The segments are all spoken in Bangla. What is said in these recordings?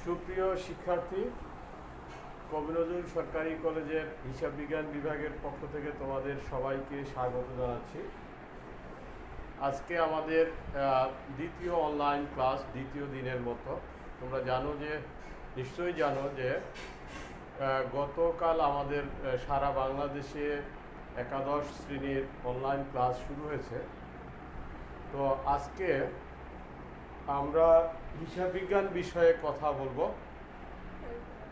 সুপ্রিয় শিক্ষার্থী, কবি নজরুল সরকারি কলেজের হিসাব বিজ্ঞান বিভাগের পক্ষ থেকে তোমাদের সবাইকে স্বাগত জানাচ্ছি। আজকে আমাদের দ্বিতীয় অনলাইন ক্লাস, দ্বিতীয় দিনের মতো। তোমরা নিশ্চয়ই জানো যে গতকাল আমাদের সারা বাংলাদেশে একাদশ শ্রেণীর অনলাইন ক্লাস শুরু হয়েছে। তো আজকে আমরা হিসাব বিজ্ঞান বিষয়ে কথা বলবো।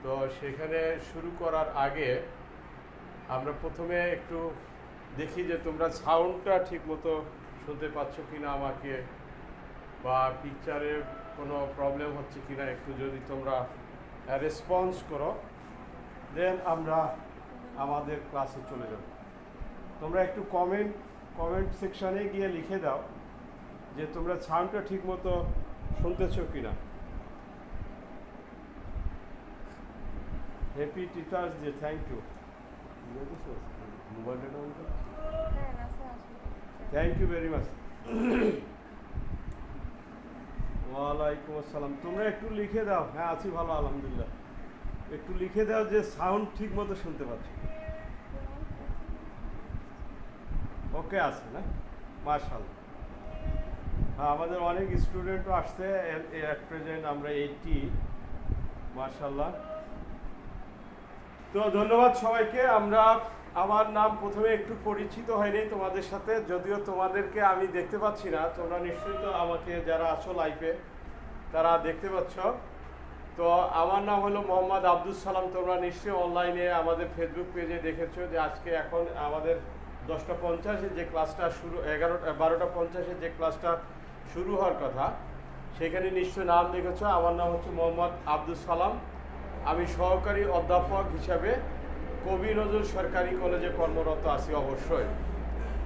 তো সেখানে শুরু করার আগে আমরা প্রথমে একটু দেখি যে তোমরা সাউন্ডটা ঠিক মতো শুনতে পাচ্ছ কিনা আমাকে, বা পিকচারে কোনো প্রবলেম হচ্ছে কিনা একটু যদি তোমরা রেসপন্স করো, দেন আমরা আমাদের ক্লাসে চলে যাব। তোমরা একটু কমেন্ট সেকশানে গিয়ে লিখে দাও যে তোমরা সাউন্ডটা ঠিক মতো শুনতেছ কিনা। Happy teachers day, thank you. Thank you very much. ওয়ালাইকুম আসসালাম। তোমরা একটু লিখে দাও, হ্যাঁ আছি ভালো আলহামদুলিল্লাহ। একটু লিখে দাও যে সাউন্ড ঠিক মতো শুনতে পাচ্ছ। ওকে আছে না? মাশাআল্লাহ। হ্যাঁ, আমাদের অনেক স্টুডেন্টও আসছে, এট প্রেজেন্ট আমরা 80। মাশাআল্লাহ। তো ধন্যবাদ সবাইকে। আমার নাম প্রথমে একটু পরিচিত হয়নি তোমাদের সাথে, যদিও তোমাদেরকে আমি দেখতে পাচ্ছি না। তোমরা নিশ্চয়ই তো আমাকে যারা আছো লাইফে তারা দেখতে পাচ্ছ। তো আমার নাম হলো মোহাম্মদ আব্দুল সালাম। তোমরা নিশ্চয়ই অনলাইনে আমাদের ফেসবুক পেজে দেখেছো যে আজকে এখন আমাদের 10:50 যে ক্লাসটা শুরু, 12:50 যে ক্লাসটা শুরু হওয়ার কথা, সেখানে নিশ্চয়ই নাম দেখেছো। আমার নাম হচ্ছে মোহাম্মদ আব্দুল সালাম। আমি সহকারী অধ্যাপক হিসাবে কবি নজরুল সরকারি কলেজে কর্মরত আছি। অবশ্যই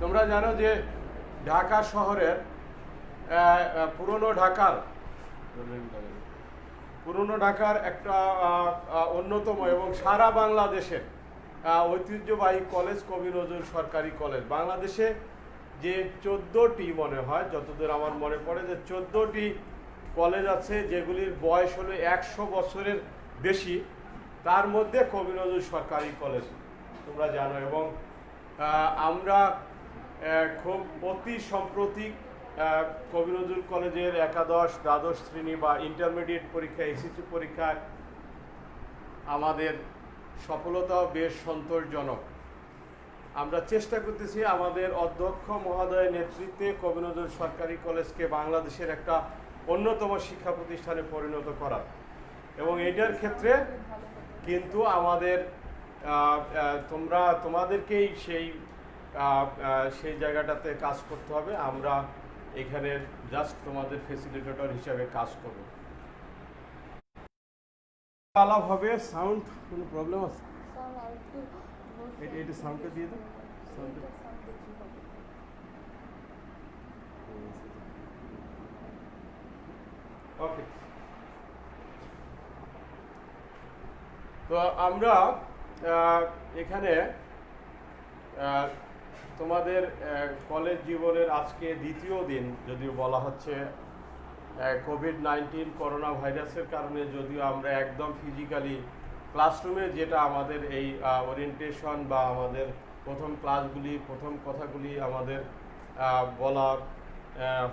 তোমরা জানো যে ঢাকা শহরের পুরনো ঢাকার একটা অন্যতম এবং সারা বাংলাদেশের ঐতিহ্যবাহী কলেজ কবি নজরুল সরকারি কলেজ। বাংলাদেশে যে 14টি মনে হয়, যতদূর আমার মনে পড়ে, যে 14টি কলেজ আছে যেগুলির বয়স হলো 100 বছরের বেশি, তার মধ্যে কবি নজরুল সরকারি কলেজ তোমরা জানো। এবং আমরা খুব অতি সম্প্রতি কবি নজরুল কলেজের একাদশ, দ্বাদশ শ্রেণী বা ইন্টারমিডিয়েট পরীক্ষা, এসএসসি পরীক্ষায় আমাদের সফলতাও বেশ সন্তোষজনক। আমরা চেষ্টা করতেছি আমাদের অধ্যক্ষ মহোদয়ের নেতৃত্বে কবি নজরুল সরকারি কলেজকে বাংলাদেশের একটা অন্যতম শিক্ষা প্রতিষ্ঠানে পরিণত করার। এবং এটার ক্ষেত্রে কিন্তু আমাদের তোমাদেরকেই সেই জায়গাটাতে কাজ করতে হবে। আমরা এখানে জাস্ট তোমাদের ফেসিলিটেটর হিসাবে কাজ করব। আলাপ হবে। সাউন্ড কোনো প্রবলেম আছে? এটা সাউন্ডটা দিয়ে দাও। ওকে। তো আমরা এখানে তোমাদের কলেজ জীবনের আজকে দ্বিতীয় দিন, যদিও বলা হচ্ছে কোভিড-19 করোনা ভাইরাসের কারণে, যদিও আমরা একদম ফিজিক্যালি ক্লাসরুমে যেটা আমাদের এই ওরিয়েন্টেশন বা আমাদের প্রথম ক্লাসগুলি, প্রথম কথাগুলি আমাদের বলা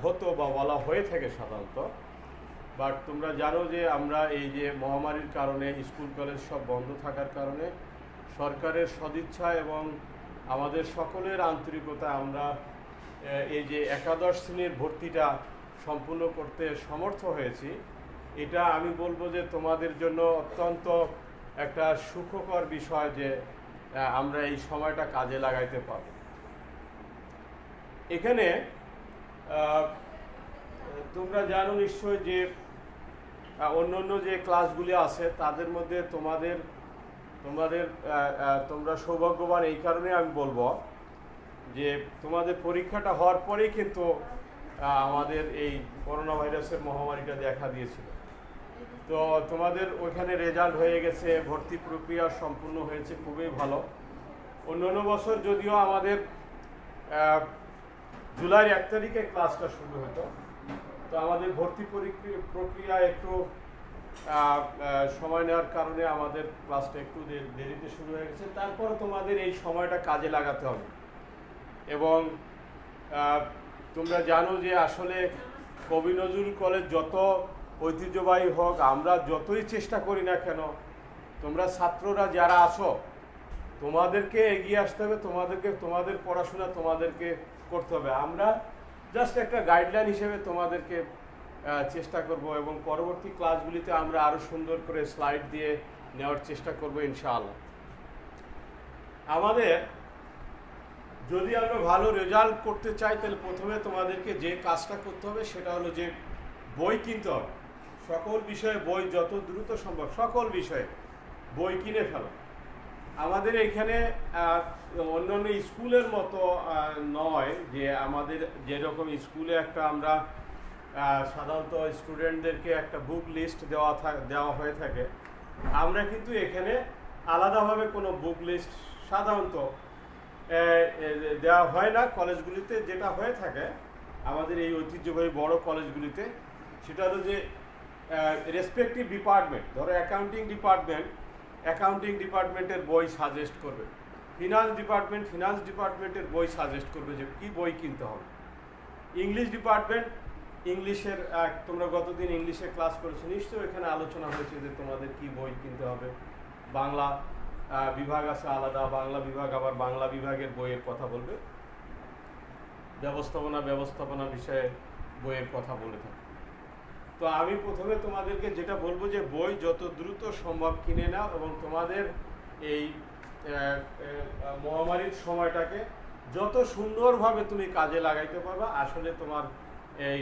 হতো বা বলা হয়ে থাকে সাধারণত। বাট তোমরা জানো যে আমরা এই যে মহামারীর কারণে স্কুল কলেজ সব বন্ধ থাকার কারণে সরকারের সদিচ্ছা এবং আমাদের সকলের আন্তরিকতা আমরা এই যে একাদশ শ্রেণীর ভর্তিটা সম্পূর্ণ করতে সমর্থ হয়েছি। এটা আমি বলবো যে তোমাদের জন্য অত্যন্ত একটা সুখকর বিষয় যে আমরা এই সময়টা কাজে লাগাইতে পারব। এখানে তোমরা জানো নিশ্চয় যে অন্য যে ক্লাসগুলি আছে তাদের মধ্যে তোমরা সৌভাগ্যবান এই কারণে আমি বলবো যে তোমাদের পরীক্ষাটা হওয়ার পরেই কিন্তু আমাদের এই করোনা ভাইরাসের মহামারীটা দেখা দিয়েছিল। তো তোমাদের ওইখানে রেজাল্ট হয়ে গেছে, ভর্তি প্রক্রিয়া সম্পূর্ণ হয়েছে, খুবই ভালো। অন্য বছর যদিও আমাদের জুলাইয়ের 1 তারিখে ক্লাসটা শুরু হতো, তো আমাদের ভর্তি প্রক্রিয়া একটু সময় নেওয়ার কারণে আমাদের ক্লাসটা একটু দেরিতে শুরু হয়ে গেছে। তারপর তোমাদের এই সময়টা কাজে লাগাতে হবে এবং তোমরা জানো যে আসলে কবি নজরুল কলেজ যত ঐতিহ্যবাহী হোক, আমরা যতই চেষ্টা করি না কেন, তোমরা ছাত্ররা যারা আছো তোমাদেরকে এগিয়ে আসতে হবে, তোমাদের পড়াশোনা তোমাদেরকে করতে হবে। আমরা জাস্ট একটা গাইডলাইন হিসেবে তোমাদেরকে চেষ্টা করব এবং পরবর্তী ক্লাসগুলিতে আমরা আরও সুন্দর করে স্লাইড দিয়ে নেওয়ার চেষ্টা করব ইনশাআল্লাহ। আমাদের যদি আমরা ভালো রেজাল্ট করতে চাই তাহলে প্রথমে তোমাদেরকে যে কাজটা করতে হবে সেটা হলো যে বই কিনতে হবে। সকল বিষয়ে বই, যত দ্রুত সম্ভব সকল বিষয়ে বই কিনে ফেলো। আমাদের এখানে অন্যান্য স্কুলের মতো নয় যে আমাদের যেরকম স্কুলে একটা আমরা সাধারণত স্টুডেন্টদেরকে একটা বুক লিস্ট দেওয়া হয়ে থাকে, আমরা কিন্তু এখানে আলাদাভাবে কোনো বুক লিস্ট সাধারণত দেওয়া হয় না। কলেজগুলিতে যেটা হয়ে থাকে আমাদের এই ঐতিহ্যবাহী বড় কলেজগুলিতে, সেটা হলো যে রেসপেক্টিভ ডিপার্টমেন্ট, ধরো অ্যাকাউন্টিং ডিপার্টমেন্টের বই সাজেস্ট করবে, ফিনান্স ডিপার্টমেন্টের বই সাজেস্ট করবে যে কী বই কিনতে হবে। ইংলিশ ডিপার্টমেন্ট, ইংলিশের তোমরা গতদিন ইংলিশে ক্লাস করেছো, নিশ্চয়ই এখানে আলোচনা হয়েছে যে তোমাদের কি বই কিনতে হবে। বাংলা বিভাগ আছে আলাদা, বাংলা বিভাগ আবার বাংলা বিভাগের বইয়ের কথা বলবে। ব্যবস্থাপনা বিষয়ে বইয়ের কথা বলে থাকে। তো আমি প্রথমে তোমাদেরকে যেটা বলবো যে বই যত দ্রুত সম্ভব কিনে নাও এবং তোমাদের এই মহামারীর সময়টাকে যত সুন্দরভাবে তুমি কাজে লাগাইতে পারবা, আসলে তোমার এই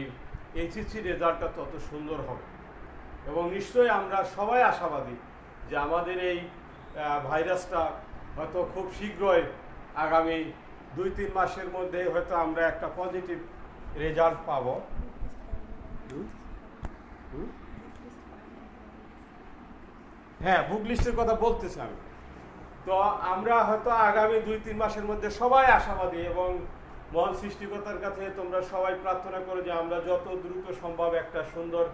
এইচএসসি রেজাল্টটা তত সুন্দর হবে। এবং নিশ্চয়ই আমরা সবাই আশাবাদী যে আমাদের এই ভাইরাসটা হয়তো খুব শীঘ্রই আগামী 2-3 মাসের মধ্যে হয়তো আমরা একটা পজিটিভ রেজাল্ট পাবো। হ্যাঁ, বুক লিস্টের কথা বলতেছি আমি। তো আমরা হয়তো আগামী 2-3 মাসের মধ্যে সবাই আশাবাদী এবং মহান সৃষ্টিকর্তার কাছে তোমরা সবাই প্রার্থনা করো যে আমরা যত দ্রুত সম্ভব একটা সুন্দর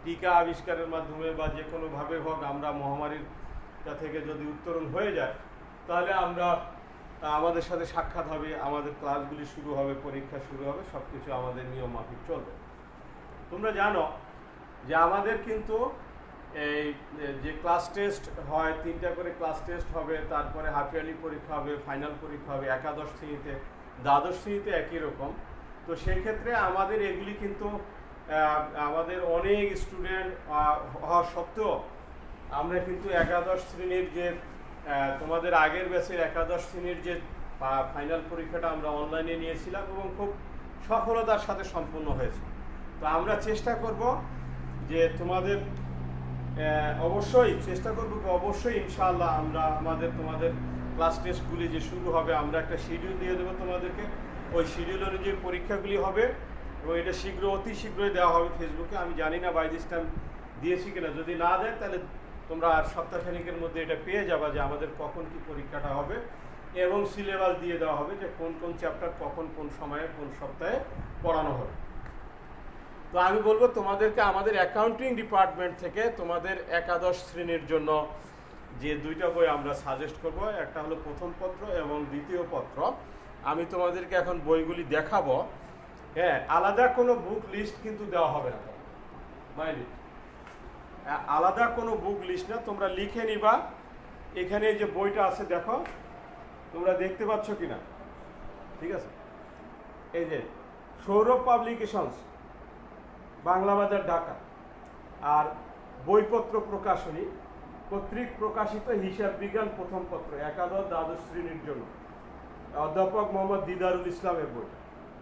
টিকা আবিষ্কারের মাধ্যমে বা যে কোনোভাবে হোক আমরা মহামারীটা থেকে যদি উত্তরণ হয়ে যায়, তাহলে আমরা আমাদের সাথে সাক্ষাৎ হবে, আমাদের ক্লাসগুলি শুরু হবে, পরীক্ষা শুরু হবে, সব কিছু আমাদের নিয়ম মাফিক চলবে। তোমরা জানো যে আমাদের কিন্তু এই যে ক্লাস টেস্ট হয়, 3টা করে ক্লাস টেস্ট হবে, তারপরে হাফ ইয়ারলি পরীক্ষা হবে, ফাইনাল পরীক্ষা হবে একাদশ শ্রেণীতে, দ্বাদশ শ্রেণীতে একই রকম। তো সেই ক্ষেত্রে আমাদের এগুলি কিন্তু আমাদের অনেক স্টুডেন্ট হওয়া সত্ত্বেও আমরা কিন্তু একাদশ শ্রেণীর যে তোমাদের আগের ব্যাচের একাদশ শ্রেণীর যে ফাইনাল পরীক্ষাটা আমরা অনলাইনে নিয়েছিলাম এবং খুব সফলতার সাথে সম্পন্ন হয়েছে। তো আমরা চেষ্টা করব যে তোমাদের অবশ্যই ইনশাআল্লাহ আমরা তোমাদের ক্লাস টেস্টগুলি যে শুরু হবে, আমরা একটা শিডিউল দিয়ে দেবো তোমাদেরকে। ওই শিডিউল অনুযায়ী পরীক্ষাগুলি হবে এবং এটা অতি শীঘ্রই দেওয়া হবে ফেসবুকে। আমি জানি না বাই দিস টাইম দিয়েছি কিনা, যদি না দেয় তাহলে তোমরা আর সপ্তাহখানিকের মধ্যে এটা পেয়ে যাবা যে আমাদের কখন কি পরীক্ষাটা হবে এবং সিলেবাস দিয়ে দেওয়া হবে যে কোন কোন চ্যাপ্টার কখন কোন সময়ে কোন সপ্তাহে পড়ানো হবে। তো আমি বলবো তোমাদেরকে আমাদের অ্যাকাউন্টিং ডিপার্টমেন্ট থেকে তোমাদের একাদশ শ্রেণীর জন্য যে 2টা বই আমরা সাজেস্ট করব, একটা হলো প্রথম পত্র এবং দ্বিতীয় পত্র। আমি তোমাদেরকে এখন বইগুলি দেখাবো। হ্যাঁ, আলাদা কোনো বুক লিস্ট কিন্তু দেওয়া হবে না, বাইরে আলাদা কোনো বুক লিস্ট না, তোমরা লিখে নিবা। এখানে যে বইটা আছে দেখো, তোমরা দেখতে পাচ্ছ কিনা? ঠিক আছে, এই যে সৌরভ পাবলিকেশনস, বাংলা বাজার, ঢাকা, আর বইপত্র প্রকাশনী কর্তৃক প্রকাশিত হিসাব বিজ্ঞান প্রথম পত্র একাদশ দ্বাদশ শ্রেণীর জন্য, অধ্যাপক মোহাম্মদ দিদারুল ইসলামের বই।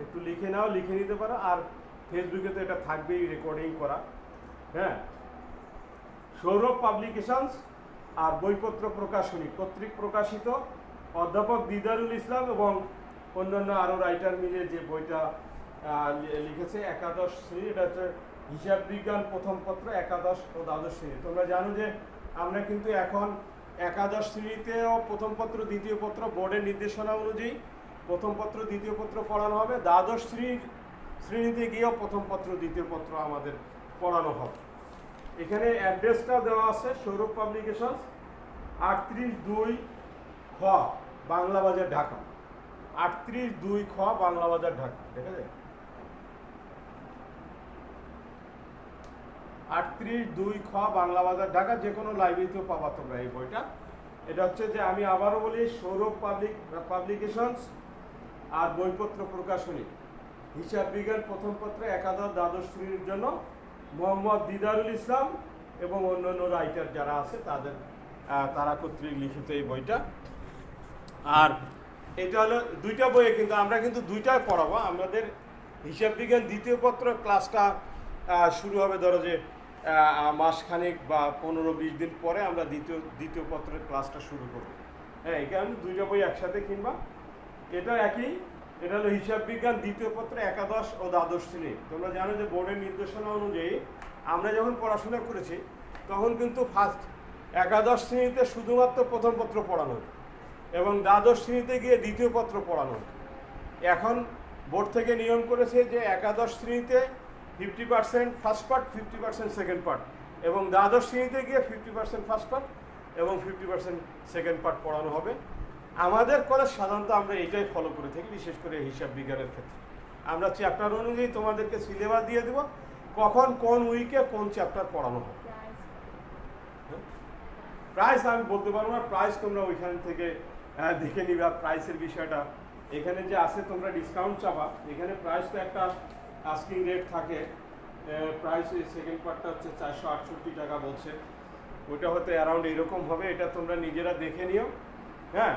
একটু লিখে নাও, লিখে নিতে পারো, আর ফেসবুকে তো এটা থাকবেই রেকর্ডিং করা। হ্যাঁ, সৌরভ পাবলিকেশনস আর বইপত্র প্রকাশনী কর্তৃক প্রকাশিত, অধ্যাপক দিদারুল ইসলাম এবং অন্যান্য আরও রাইটার মিলে যে বইটা লিখেছে একাদশ শ্রেণী, এটা হচ্ছে হিসাব বিজ্ঞান প্রথম পত্র একাদশ ও দ্বাদশ শ্রেণী। তোমরা জানো যে আমরা কিন্তু এখন একাদশ শ্রেণীতেও প্রথম পত্র দ্বিতীয় পত্র বোর্ডের নির্দেশনা অনুযায়ী প্রথম পত্র দ্বিতীয় পত্র পড়ানো হবে, দ্বাদশ শ্রেণীতে গিয়েও প্রথম পত্র দ্বিতীয় পত্র আমাদের পড়ানো হবে। এখানে অ্যাড্রেসটা দেওয়া আছে সৌরভ পাবলিকেশন 38-2 খ বাংলা বাজার ঢাকা। 38-2 খ বাংলা বাজার ঢাকা, ঠিক আছে? 38-2 খ বাংলা বাজার ঢাকা। যে কোনো লাইব্রেরিতেও পাবা তোমরা এই বইটা। এটা হচ্ছে যে আমি আবারও বলি, সৌরভ পাবলিকেশনস আর বইপত্র প্রকাশনী, হিসাব বিজ্ঞান প্রথম পত্র একাদশ দ্বাদশ শ্রেণীর জন্য মোহাম্মদ দিদারুল ইসলাম এবং অন্যান্য রাইটার যারা আছে তারা কর্তৃক লিখিত এই বইটা। আর এটা হলো দুইটা বইয়ে, কিন্তু আমরা কিন্তু দুইটাই পড়াবো। আমাদের হিসাব বিজ্ঞান দ্বিতীয় পত্র ক্লাসটা শুরু হবে ধরো যে মাসখানেক বা 15-20 দিন পরে আমরা দ্বিতীয় পত্রের ক্লাসটা শুরু করব। হ্যাঁ, এখানে দুইটা বই একসাথে কিনবা। এটা একই, এটা হলো হিসাব বিজ্ঞান দ্বিতীয় পত্র একাদশ ও দ্বাদশ শ্রেণী। তোমরা জানো যে বোর্ডের নির্দেশনা অনুযায়ী আমরা যখন পড়াশোনা করেছি তখন কিন্তু ফার্স্ট একাদশ শ্রেণীতে শুধুমাত্র প্রথম পত্র পড়ানো হতো এবং দ্বাদশ শ্রেণীতে গিয়ে দ্বিতীয় পত্র পড়ানো হতো। এখন বোর্ড থেকে নিয়ম করেছে যে একাদশ শ্রেণীতে 50% ফার্স্ট পার্ট, 50% সেকেন্ড পার্ট, এবং দ্বাদশ শ্রেণীতে গিয়ে 50% ফার্স্ট পার্ট এবং 50% সেকেন্ড পার্ট পড়ানো হবে। আমাদের কলেজ সাধারণত আমরা এটাই ফলো করে থাকি, বিশেষ করে হিসাব বিজ্ঞানের ক্ষেত্রে। আমরা চ্যাপ্টার অনুযায়ী তোমাদেরকে সিলেবাস দিয়ে দেবো, কখন কোন উইকে কোন চ্যাপ্টার পড়ানো হবে। প্রাইস আমি বলতে পারবো না, প্রাইস তোমরা ওইখান থেকে দেখে নিবা। প্রাইসের বিষয়টা এখানে যে আছে, তোমরা ডিসকাউন্ট চাবা। এখানে প্রাইস তো একটা আস্কিং রেট থাকে। প্রাইস এই সেকেন্ড পার্টটা হচ্ছে 468 টাকা বলছে, ওইটা হয়তো অ্যারাউন্ড এরকম হবে। এটা তোমরা নিজেরা দেখে নিও। হ্যাঁ,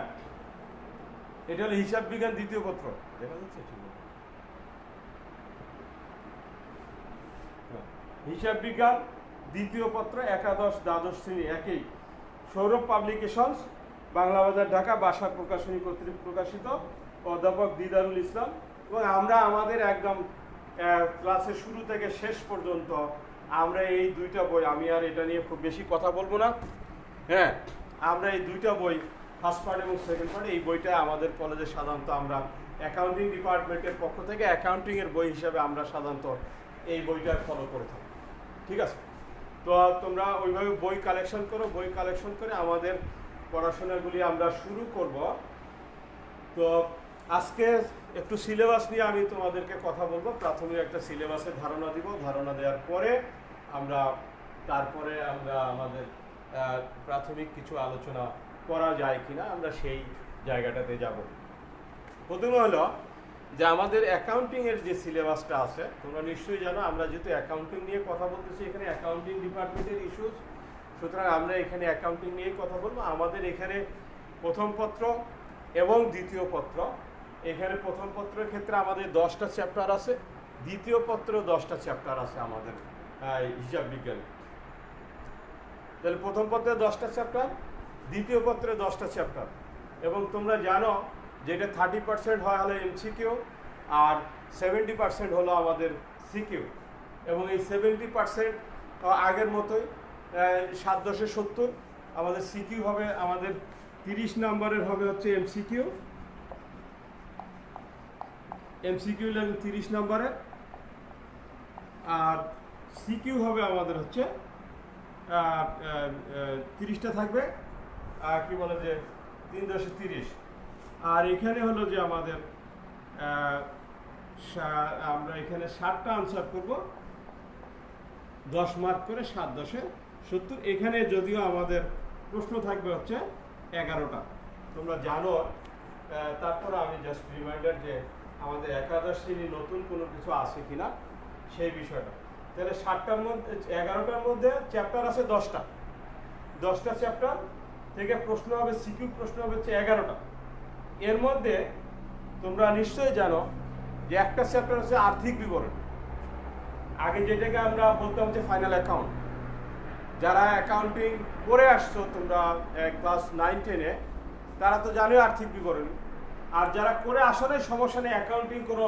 এটা হলো হিসাব বিজ্ঞান দ্বিতীয় পত্র, দেখা যাচ্ছে? হিসাব বিজ্ঞান দ্বিতীয় পত্র একাদশ দ্বাদশ শ্রেণী একই, সৌরভ পাবলিকেশনস, বাংলা বাজার ঢাকা, বাসা প্রকাশনী কর্তৃক প্রকাশিত, অধ্যাপক দিদারুল ইসলাম। এবং আমরা আমাদের একদম ক্লাসের শুরু থেকে শেষ পর্যন্ত আমরা এই দুইটা বই, আমি আর এটা নিয়ে খুব বেশি কথা বলবো না। হ্যাঁ, আমরা এই দুইটা বই, ফার্স্ট পার্ট এবং সেকেন্ড পার্ট, এই বইটা আমাদের কলেজে সাধারণত আমরা অ্যাকাউন্টিং ডিপার্টমেন্টের পক্ষ থেকে অ্যাকাউন্টিংয়ের বই হিসাবে আমরা সাধারণত এই বইটা ফলো করে থাকি। ঠিক আছে? তো তোমরা ওইভাবে বই কালেকশন করো, বই কালেকশন করে আমাদের পড়াশোনাগুলি আমরা শুরু করব। তো আজকে একটু সিলেবাস নিয়ে আমি তোমাদেরকে কথা বলবো। প্রাথমিক একটা সিলেবাসের ধারণা দিব, ধারণা দেওয়ার পরে তারপরে আমরা আমাদের প্রাথমিক কিছু আলোচনা করা যায় কিনা আমরা সেই জায়গাটাতে যাব। প্রথমে হলো যে আমাদের অ্যাকাউন্টিংয়ের যে সিলেবাসটা আছে, তোমরা নিশ্চয়ই জানো, আমরা যেহেতু অ্যাকাউন্টিং নিয়ে কথা বলতেছি, এখানে অ্যাকাউন্টিং ডিপার্টমেন্টের ইস্যুস, সুতরাং আমরা এখানে অ্যাকাউন্টিং নিয়েই কথা বলবো। আমাদের এখানে প্রথম পত্র এবং দ্বিতীয় পত্র, এখানে প্রথম পত্রের ক্ষেত্রে আমাদের 10টা চ্যাপ্টার আছে, দ্বিতীয় পত্রেও 10টা চ্যাপ্টার আছে আমাদের হিসাব বিজ্ঞানে। তাহলে প্রথম পত্রে 10টা চ্যাপ্টার, দ্বিতীয় পত্রে 10টা চ্যাপ্টার। এবং তোমরা জানো যে এটা 30% হয় হলো এমসিকিউ আর 70% হলো আমাদের সিকিউ। এবং এই 70% আগের মতোই 7×10=70। আমাদের সিকিউ হবে, আমাদের 30 নম্বরের হবে হচ্ছে এমসিকিউ, হলো 30 নম্বরের, আর সিকিউ হবে আমাদের হচ্ছে 30টা থাকবে, আর কি বলে যে 3×30। আর এখানে হলো যে আমাদের আমরা এখানে 60টা আনসার করব, 10 মার্ক করে, 7×10=70। এখানে যদিও আমাদের প্রশ্ন থাকবে হচ্ছে 11টা, তোমরা জানো। তারপর আমি জাস্ট রিমাইন্ডার যে আমাদের একাদশ শ্রেণী নতুন কোনো কিছু আছে কিনা সেই বিষয়টা। তাহলে 60টার মধ্যে 11টার মধ্যে চ্যাপ্টার আছে 10টা চ্যাপ্টার থেকে প্রশ্ন হবে, সিকিউ প্রশ্ন হবে হচ্ছে 11টা। এর মধ্যে তোমরা নিশ্চয়ই জানো যে একটা চ্যাপ্টার হচ্ছে আর্থিক বিবরণ, আগে যেটাকে আমরা বলতাম যে ফাইনাল অ্যাকাউন্ট। যারা অ্যাকাউন্টিং করে আসছো তোমরা ক্লাস 9-10-এ, তারা তো জানোই আর্থিক বিবরণ। আর যারা করে আসো নাই, সমস্যা নেই, অ্যাকাউন্টিং কোনো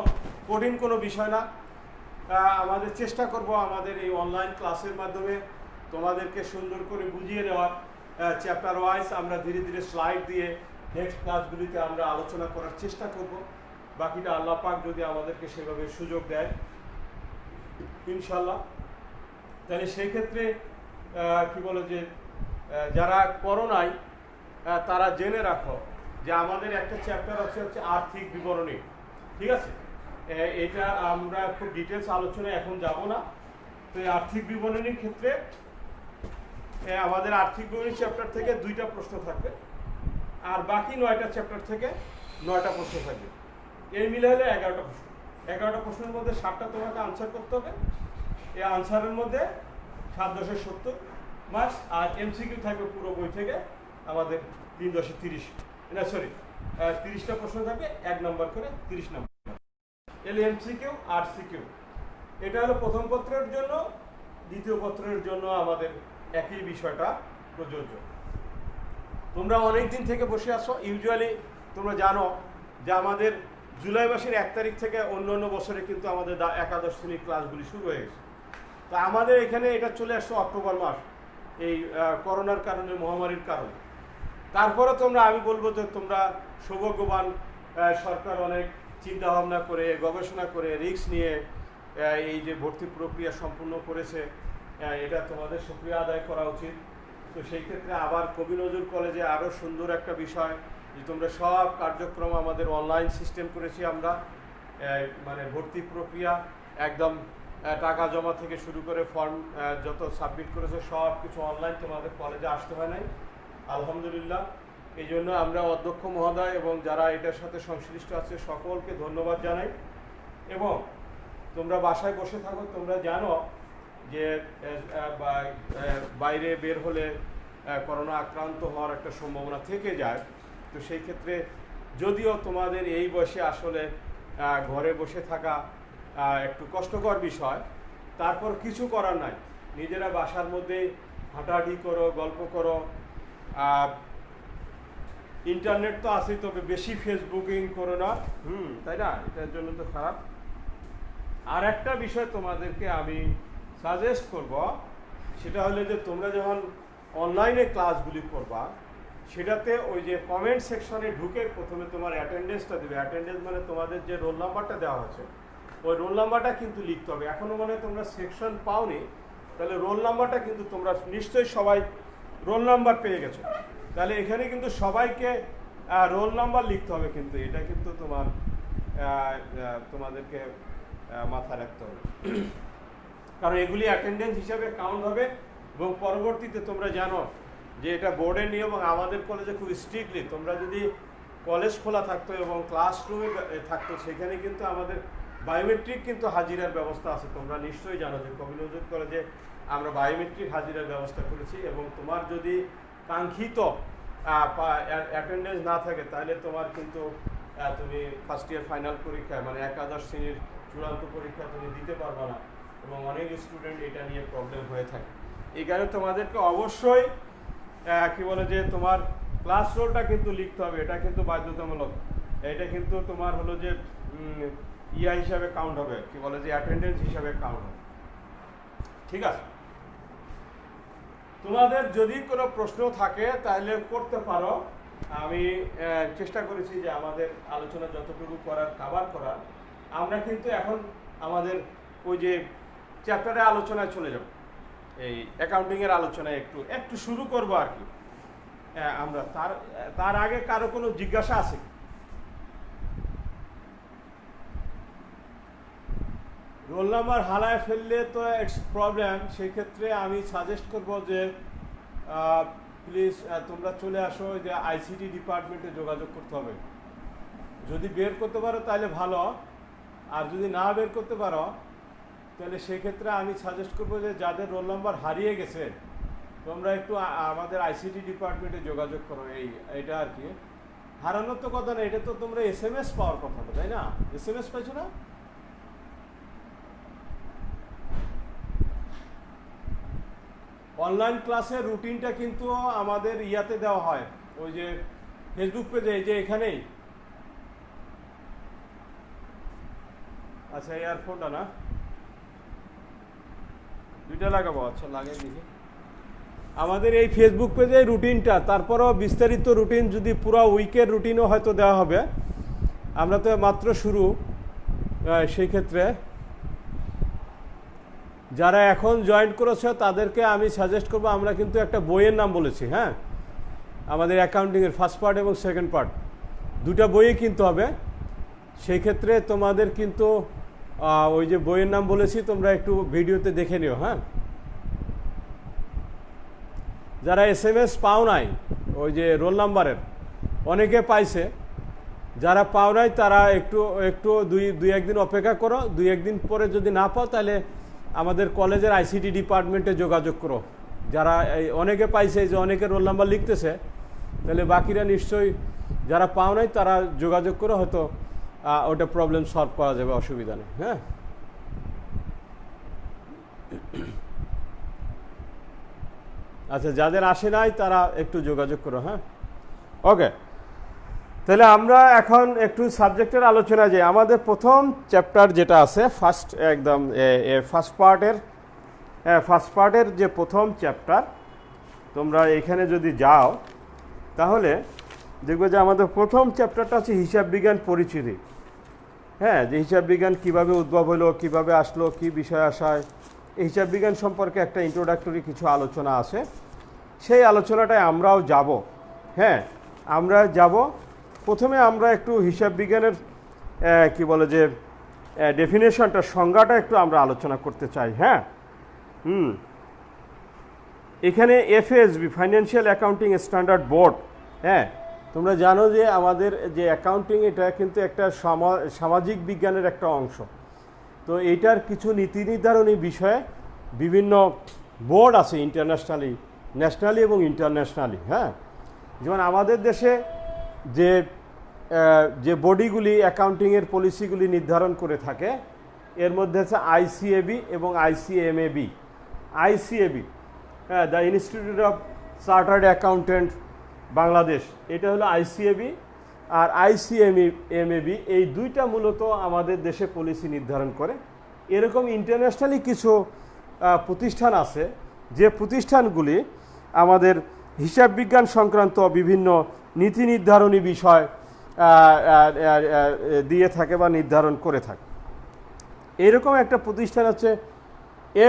কঠিন কোনো বিষয় না। আমাদের চেষ্টা করব আমাদের এই অনলাইন ক্লাসের মাধ্যমে তোমাদেরকে সুন্দর করে বুঝিয়ে দেওয়ার। চ্যাপ্টার ওয়াইজ আমরা ধীরে ধীরে স্লাইড দিয়ে নেক্সট ক্লাসগুলিতে আমরা আলোচনা করার চেষ্টা করব। বাকিটা আল্লাহ পাক যদি আমাদেরকে সেভাবে সুযোগ দেয়, ইনশাল্লাহ। তাহলে সেই ক্ষেত্রে কি বলে যে যারা করো নাই তারা জেনে রাখো যে আমাদের একটা চ্যাপ্টার আছে হচ্ছে আর্থিক বিবরণী, ঠিক আছে? এটা আমরা খুব ডিটেলস আলোচনায় এখন যাব না। তো এই আর্থিক বিবরণীর ক্ষেত্রে আমাদের আর্থিক বিবরণী চ্যাপ্টার থেকে 2টা প্রশ্ন থাকবে, আর বাকি 9টা চ্যাপ্টার থেকে 9টা প্রশ্ন থাকবে। এই মিলে হলে 11টা প্রশ্ন। 11টা প্রশ্নের মধ্যে 7টা তোমাকে আনসার করতে হবে। এই আনসারের মধ্যে 7×70 মার্কস, আর এমসিকিউ থাকবে পুরো বই থেকে আমাদের 3×30, না সরি 30টা প্রশ্ন থাকবে 1 নম্বর করে 30 নম্বর। এল এমসিকিউ আর সিকিউ। এটা হলো প্রথম পত্রের জন্য, দ্বিতীয় পত্রের জন্য আমাদের একই বিষয়টা প্রযোজ্য। তোমরা অনেক দিন থেকে বসে আসো। ইউজুয়ালি তোমরা জানো যে আমাদের জুলাই মাসের 1 তারিখ থেকে অন্য বছরে কিন্তু আমাদের একাদশ শ্রেণীর ক্লাসগুলি শুরু হয়ে গেছে। তো আমাদের এখানে এটা চলে আসছে অক্টোবর মাস, এই করোনার কারণে, মহামারীর কারণে। তারপরে আমি বলবো যে তোমরা সৌভাগ্যবান, সরকার অনেক চিন্তা ভাবনা করে, গবেষণা করে, রিস্ক নিয়ে এই যে ভর্তি প্রক্রিয়া সম্পূর্ণ করেছে, এটা তোমাদের শুকরিয়া আদায় করা উচিত। তো সেই ক্ষেত্রে আবার কবি নজরুল কলেজে আরও সুন্দর একটা বিষয় যে তোমরা সব কার্যক্রম আমাদের অনলাইন সিস্টেম করেছি আমরা, মানে ভর্তি প্রক্রিয়া একদম টাকা জমা থেকে শুরু করে ফর্ম যত সাবমিট করেছে সব কিছু অনলাইন, তোমাদের কলেজে আসতে হয় নাই, আলহামদুলিল্লাহ। এই জন্য আমরা অধ্যক্ষ মহোদয় এবং যারা এটার সাথে সংশ্লিষ্ট আছে সকলকে ধন্যবাদ জানাই। এবং তোমরা বাসায় বসে থাকো, তোমরা জানো যে বাইরে বের হলে করোনা আক্রান্ত হওয়ার একটা সম্ভাবনা থেকে যায়। তো সেই ক্ষেত্রে যদিও তোমাদের এই বয়সে আসলে ঘরে বসে থাকা একটু কষ্টকর বিষয়, তারপর কিছু করার নাই, নিজেরা বাসার মধ্যে হাঁটাহাঁটি করো, গল্প করো। ইন্টারনেট তো আছে, তবে বেশি ফেসবুকিং করো না, তাই না? এটার জন্য তো খারাপ। আর একটা বিষয় তোমাদেরকে আমি সাজেস্ট করব, সেটা হলো যে তোমরা যখন অনলাইনে ক্লাসগুলি করবা, সেটাতে ওই যে কমেন্ট সেকশনে ঢুকে প্রথমে তোমার অ্যাটেন্ডেন্সটা দেবে। অ্যাটেন্ডেন্স মানে তোমাদের যে রোল নাম্বারটা দেওয়া হচ্ছে, ওই রোল নাম্বারটা কিন্তু লিখতে হবে। এখনও মানে তোমরা সেকশন পাওনি, তাহলে রোল নাম্বারটা কিন্তু তোমরা নিশ্চয়ই সবাই রোল নাম্বার পেয়ে গেছো। তাহলে এখানে কিন্তু সবাইকে রোল নাম্বার লিখতে হবে, কিন্তু এটা কিন্তু তোমাদেরকে মাথায় রাখতে হবে, কারণ এগুলি অ্যাটেন্ডেন্স হিসাবে কাউন্ট হবে। এবং পরবর্তীতে তোমরা জানো যে এটা বোর্ডের নিয়ম, এবং আমাদের কলেজে খুব স্ট্রিক্টলি, তোমরা যদি কলেজ খোলা থাকতো এবং ক্লাসরুমে থাকতো, সেখানে কিন্তু আমাদের বায়োমেট্রিক কিন্তু হাজিরার ব্যবস্থা আছে। তোমরা নিশ্চয়ই জানো যে কবি নজরুল কলেজে আমরা বায়োমেট্রিক হাজিরার ব্যবস্থা করেছি। এবং তোমার যদি কাঙ্ক্ষিত অ্যাটেন্ডেন্স না থাকে, তাহলে তোমার কিন্তু তুমি ফার্স্ট ইয়ার ফাইনাল পরীক্ষা, মানে একাদশ শ্রেণীর চূড়ান্ত পরীক্ষা তুমি দিতে পারবে না, এবং অনেক স্টুডেন্ট এটা নিয়ে প্রবলেম হয়ে থাকে। এই কারণে তোমাদেরকে অবশ্যই কি বলে যে তোমার ক্লাস রোলটা কিন্তু লিখতে হবে, এটা কিন্তু বাধ্যতামূলক। এটা কিন্তু তোমার হলো যে ইয়া হিসাবে কাউন্ট হবে, কি বলে যে অ্যাটেন্ডেন্স হিসাবে কাউন্ট হবে, ঠিক আছে? তোমাদের যদি কোনো প্রশ্ন থাকে তাহলে করতে পারো। আমি চেষ্টা করেছি যে আমাদের আলোচনা যতটুকু করার কভার করার। আমরা কিন্তু এখন আমাদের ওই যে চ্যাপ্টারে আলোচনায় চলে যাব, এই অ্যাকাউন্টিংয়ের আলোচনায় একটু শুরু করবো আর কি। আমরা তার আগে কারো কোনো জিজ্ঞাসা আছে? রোল নাম্বার হারায় ফেললে তো ইটস প্রবলেম। সেই ক্ষেত্রে আমি সাজেস্ট করব যে প্লিজ তোমরা চলে আসো, যে আইসিটি ডিপার্টমেন্টে যোগাযোগ করতে হবে। যদি বের করতে পারো তাহলে ভালো, আর যদি না বের করতে পারো তাহলে সেই ক্ষেত্রে আমি সাজেস্ট করবো যে যাদের রোল নাম্বার হারিয়ে গেছে, তোমরা একটু আমাদের আইসিটি ডিপার্টমেন্টে যোগাযোগ করো। এইটা আর কি, হারানোর তো কথা না, এটা তো তোমরা SMS পাওয়ার কথা না, তাই না? SMS পাইছো না? অনলাইন ক্লাসের রুটিনটা কিন্তু আমাদের ইয়াতে দেওয়া হয়, ওই যে ফেসবুক পেজে, এই যে এখানেই। আচ্ছা, এয়ারফোনটা না, দুইটা লাগাবো। আচ্ছা, লাগাই দেখি। আমাদের এই ফেসবুক পেজে রুটিনটা, তারপরও বিস্তারিত রুটিন যদি পুরো উইকের রুটিনও হয়তো দেওয়া হবে। আমরা তো মাত্র শুরু, সেই ক্ষেত্রে যারা এখন জয়েন করেছো তাদেরকে আমি সাজেস্ট করবো, আমরা কিন্তু একটা বইয়ের নাম বলেছি, হ্যাঁ, আমাদের অ্যাকাউন্টিংয়ের ফার্স্ট পার্ট এবং সেকেন্ড পার্ট দুটা বইই কিনতে হবে। সেই ক্ষেত্রে তোমাদের কিন্তু ওই যে বইয়ের নাম বলেছি তোমরা একটু ভিডিওতে দেখে নিও, হ্যাঁ। যারা SMS পাও নাই ওই যে রোল নাম্বারের, অনেকে পাইছে, যারা পাও নাই তারা একটু দুই একদিন অপেক্ষা করো, দুই একদিন পরে যদি না পাও তাহলে আমাদের কলেজের ICT ডিপার্টমেন্টে যোগাযোগ করো। যারা অনেকে পাইছে, যে অনেকে রোল নাম্বার লিখতেছে, তাহলে বাকিরা নিশ্চয়ই যারা পাও নাই তারা যোগাযোগ করো, হয়তো ওটা প্রবলেম সলভ করা যাবে, অসুবিধা নেই, হ্যাঁ। আচ্ছা, যাদের আসে নাই তারা একটু যোগাযোগ করো, হ্যাঁ। ওকে, তাহলে আমরা এখন একটু সাবজেক্টের আলোচনা, যে আমাদের প্রথম চ্যাপ্টার যেটা আছে ফার্স্ট একদম ফার্স্ট পার্টের যে প্রথম চ্যাপ্টার, তোমরা এখানে যদি যাও তাহলে দেখবে যে আমাদের প্রথম চ্যাপ্টারটা হচ্ছে হিসাব বিজ্ঞান পরিচিতি, হ্যাঁ, যে হিসাব বিজ্ঞান কীভাবে উদ্ভব হলো, কীভাবে আসলো, কী বিষয় আসায়, এই হিসাব বিজ্ঞান সম্পর্কে একটা ইন্ট্রোডাক্টরি কিছু আলোচনা আছে। সেই আলোচনাটায় আমরাও যাব, হ্যাঁ, আমরা যাব। প্রথমে আমরা একটু হিসাব বিজ্ঞানের কি বলে যে ডেফিনেশনটা, সংজ্ঞাটা একটু আমরা আলোচনা করতে চাই, হ্যাঁ। এখানে FASB financial accounting standard board, হ্যাঁ, তোমরা জানো যে আমাদের যে অ্যাকাউন্টিং এটা কিন্তু একটা সামাজিক বিজ্ঞানের একটা অংশ। তো এইটার কিছু নীতি নির্ধারণী বিষয়ে বিভিন্ন বোর্ড আছে, ইন্টারন্যাশনালি, ন্যাশনালি এবং ইন্টারন্যাশনালি, হ্যাঁ। যেমন আমাদের দেশে যে বডিগুলি অ্যাকাউন্টিংয়ের পলিসিগুলি নির্ধারণ করে থাকে, এর মধ্যে আছে ICAB এবং ICMAB। ICAB, হ্যাঁ, the institute of chartered accountant Bangladesh, এটা হলো ICAB। আর ICMAB, এই দুইটা মূলত আমাদের দেশে পলিসি নির্ধারণ করে। এরকম ইন্টারন্যাশনালি কিছু প্রতিষ্ঠান আছে, যে প্রতিষ্ঠানগুলি আমাদের হিসাব বিজ্ঞান সংক্রান্ত বিভিন্ন নীতি নির্ধারণী বিষয় দিয়ে থাকে বা নির্ধারণ করে থাকে। এরকম একটা প্রতিষ্ঠান আছে